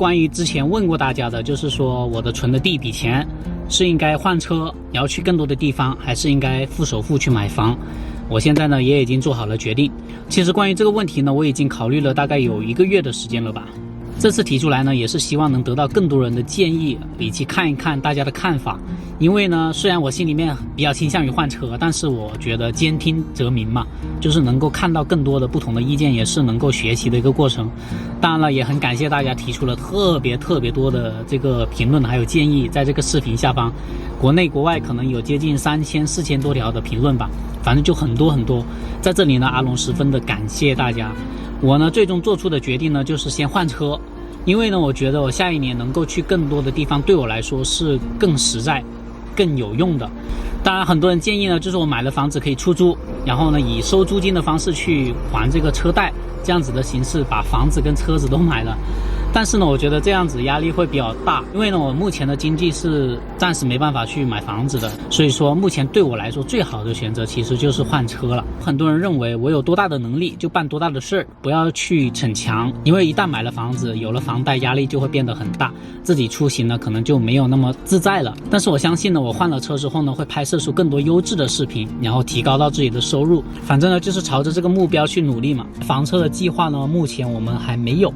关于之前问过大家的，就是说我的存的第一笔钱是应该换车，然后去更多的地方，还是应该付首付去买房？我现在呢也已经做好了决定。其实关于这个问题呢，我已经考虑了大概有1个月的时间了吧。这次提出来呢，也是希望能得到更多人的建议，以及看一看大家的看法。因为呢，虽然我心里面比较倾向于换车，但是我觉得兼听则明嘛，就是能够看到更多的不同的意见，也是能够学习的一个过程。当然了，也很感谢大家提出了特别多的这个评论还有建议，在这个视频下方，国内国外可能有接近3000、4000多条的评论吧，反正就很多。在这里呢，阿龙十分的感谢大家。我呢最终做出的决定呢，就是先换车。因为呢，我觉得我下一年能够去更多的地方，对我来说是更实在、更有用的。当然，很多人建议呢，就是我买了房子可以出租，然后呢，以收租金的方式去还这个车贷，这样子的形式把房子跟车子都买了。但是呢，我觉得这样子压力会比较大，因为呢，我目前的经济是暂时没办法去买房子的，所以说目前对我来说最好的选择其实就是换车了。很多人认为我有多大的能力就办多大的事儿，不要去逞强，因为一旦买了房子，有了房贷，压力就会变得很大，自己出行呢可能就没有那么自在了。但是我相信呢，我换了车之后呢，会拍摄出更多优质的视频，然后提高到自己的收入。反正呢，就是朝着这个目标去努力嘛。房车的计划呢，目前我们还没有。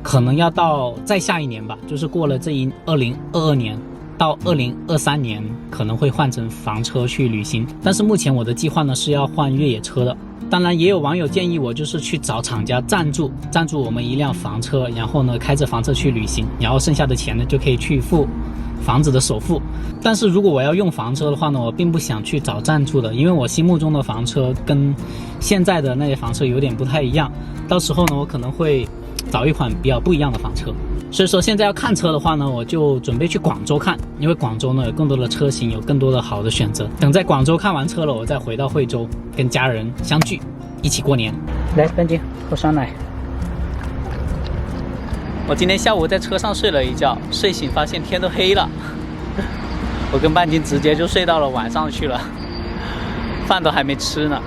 可能要到再下一年吧，就是过了这2022年到2023年，可能会换成房车去旅行。但是目前我的计划呢是要换越野车的。当然也有网友建议我就是去找厂家赞助我们一辆房车，然后呢开着房车去旅行，然后剩下的钱呢就可以去付房子的首付。但是如果我要用房车的话呢，我并不想去找赞助的，因为我心目中的房车跟现在的那些房车有点不太一样。到时候呢，我可能会找一款比较不一样的房车。所以说现在要看车的话呢，我就准备去广州看，因为广州呢有更多的车型，有更多的好的选择。等在广州看完车了，我再回到惠州跟家人相聚，一起过年。来，半斤喝酸奶。我今天下午在车上睡了一觉，睡醒发现天都黑了，我跟半斤直接就睡到了晚上去了，饭都还没吃呢。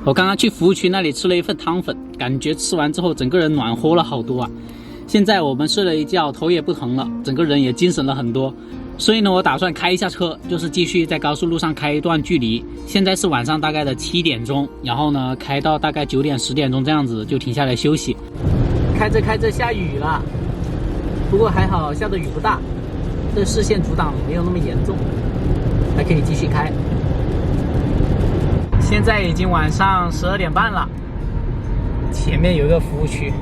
我刚刚去服务区那里吃了一份汤粉，感觉吃完之后整个人暖和了好多啊。现在我们睡了一觉，头也不疼了，整个人也精神了很多。所以呢，我打算开一下车，就是继续在高速路上开一段距离。现在是晚上大概的7点钟，然后呢开到大概9点10点钟这样子就停下来休息。开着下雨了，不过还好下的雨不大，这视线阻挡没有那么严重，还可以继续开。现在已经晚上12点半了，前面有一个服务区。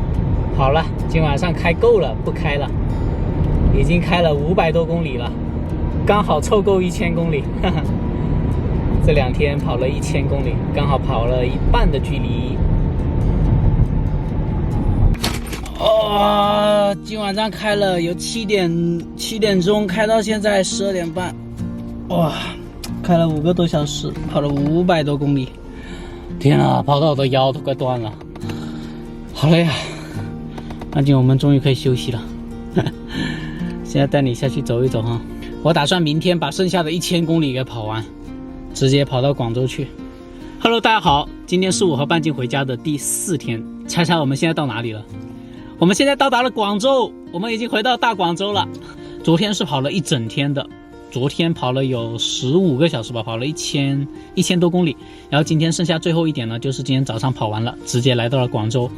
好了，今晚上开够了，不开了，已经开了500多公里了，刚好凑够1000公里。这2天跑了1000公里，刚好跑了一半的距离。今晚上开了有7点钟，开到现在12点半，哇！开了5个多小时，跑了500多公里，天啊，跑到我的腰都快断了，好累啊！那今我们终于可以休息了。现在带你下去走一走哈，我打算明天把剩下的1000公里给跑完，直接跑到广州去。Hello， 大家好，今天是我和半斤回家的第4天，猜猜我们现在到哪里了？我们现在到达了广州，我们已经回到大广州了。昨天是跑了一整天的。昨天跑了有15个小时吧，跑了1000多公里，然后今天剩下最后一点呢，就是今天早上跑完了，直接来到了广州。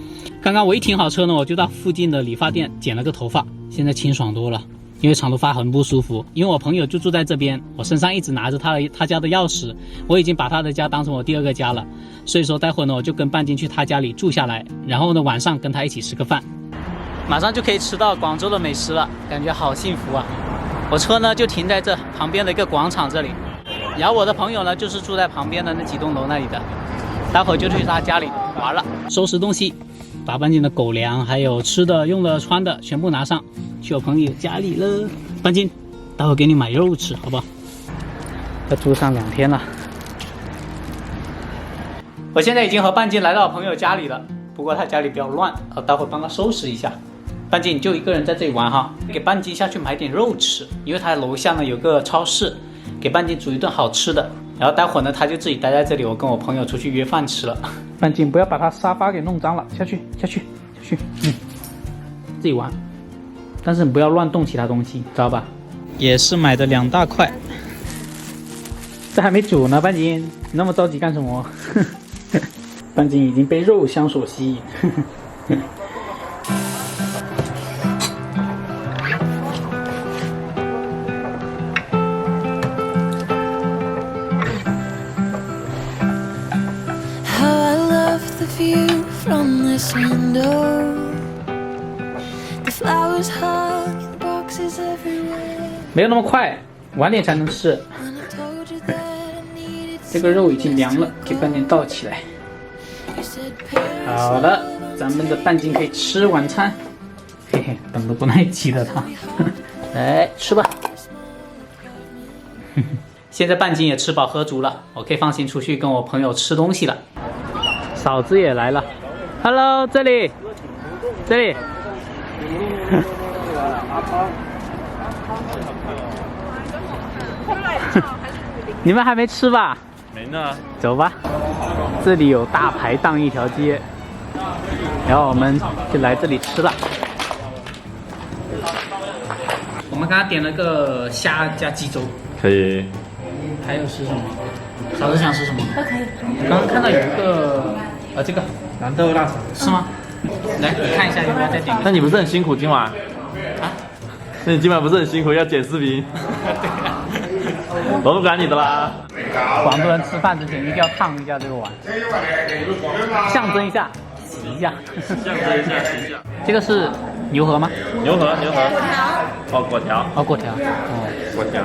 刚刚我一停好车呢，我就到附近的理发店剪了个头发，现在清爽多了，因为长头发很不舒服。因为我朋友就住在这边，我身上一直拿着他家的钥匙，我已经把他的家当成我第2个家了，所以说待会儿呢，我就跟半斤去他家里住下来，然后呢晚上跟他一起吃个饭，马上就可以吃到广州的美食了，感觉好幸福啊。我车呢就停在这旁边的一个广场这里，然后我的朋友呢就是住在旁边的那几栋楼那里的，待会儿就去他家里玩了，收拾东西，把半斤的狗粮还有吃的用的穿的全部拿上去我朋友家里了。半斤，待会儿给你买肉吃好不好？要住上2天了。我现在已经和半斤来到朋友家里了，不过他家里比较乱，待会儿帮他收拾一下。半斤你就一个人在这里玩哈，给半斤下去买点肉吃，因为他楼下呢有个超市，给半斤煮一顿好吃的，然后待会儿呢他就自己待在这里，我跟我朋友出去约饭吃了。半斤不要把他沙发给弄脏了，下去，自己玩。但是你不要乱动其他东西，知道吧？也是买的2大块，这还没煮呢，半斤，你那么着急干什么？半斤已经被肉香所吸引。The view from this window, the flowers hung in boxes everywhere. 没有那么快，晚点才能吃。这个肉已经凉了，给半斤倒起来。好了，咱们的半斤可以吃晚餐。嘿嘿，等得不耐急了他。来吃吧。现在半斤也吃饱喝足了，我可以放心出去跟我朋友吃东西了。嫂子也来了 ，Hello， 这里，你们还没吃吧？没呢。走吧，这里有大排档一条街，然后我们就来这里吃了。我们刚刚点了个虾加鸡粥，可以。还有吃什么？嫂子想吃什么？都可以。刚刚看到有一个，这个蓝豆辣肠是吗？来，你看一下有没有再点。那你不是很辛苦今晚？啊？那你今晚不是很辛苦要剪视频？我不管你的啦。广东人吃饭之前一定要烫一下这个碗，象征一下，洗一下。象征一下，洗一下。这个是牛河吗？牛河。哦，果条。哦，果条。哦，果条。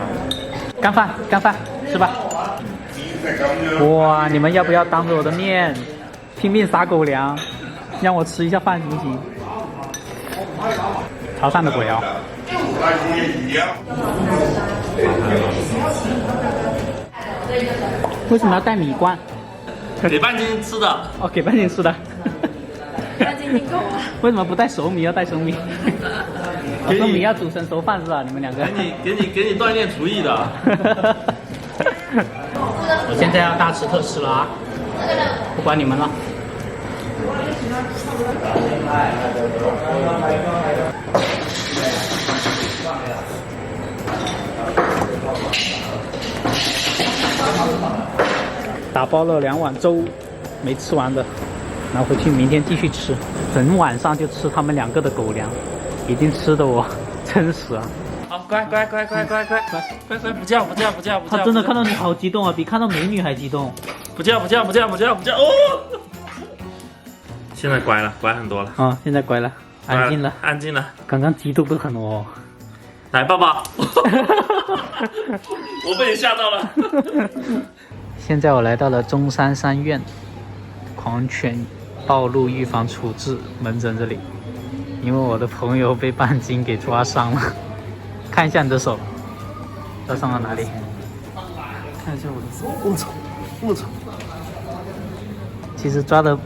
干饭，吃吧。哇，你们要不要当着我的面拼命撒狗粮，让我吃一下饭行不行？潮汕的果条。为什么要带米罐？给半斤吃的。哦，给半斤吃的。半斤够了。为什么不带熟米，要带熟米？熟米要煮成熟饭是吧？你们两个。给你锻炼厨艺的。我现在要大吃特吃了啊！不管你们了。打包了2碗粥，没吃完的，拿回去明天继续吃。整晚上就吃他们2个的狗粮，已经吃得我撑死了。好，乖，不叫，他真的看到你好激动啊，比看到美女还激动。不叫哦！现在乖了，乖很多了。啊，现在乖了，安静了。刚刚激动得很哦。来，抱抱。我被你吓到了。现在我来到了中山三院狂犬暴露预防处置门诊这里，因为我的朋友被半斤给抓伤了。看一下你的手，抓伤了哪里？看一下我的手，我操！其实抓的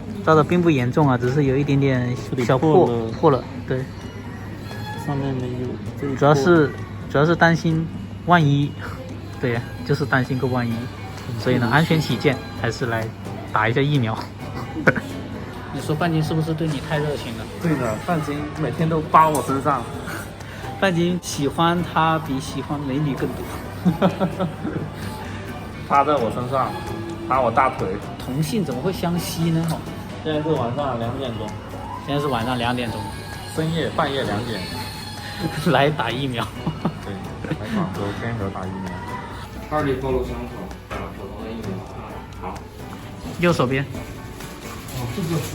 并不严重啊，只是有一点点小破了。对，上面没有。主要是担心万一，对，就是担心个万一，所以呢，安全起见，还是来打一下疫苗。你说半斤是不是对你太热情了？对的，半斤每天都扒我身上。半斤喜欢他比喜欢美女更多。趴在我身上，趴我大腿。同性怎么会相吸呢？现在是晚上2点钟。现在是晚上2点钟，半夜2点。来打疫苗。对，来广州天河打疫苗。2里暴露伤口，打普通的疫苗。好。右手边。哦，这就是。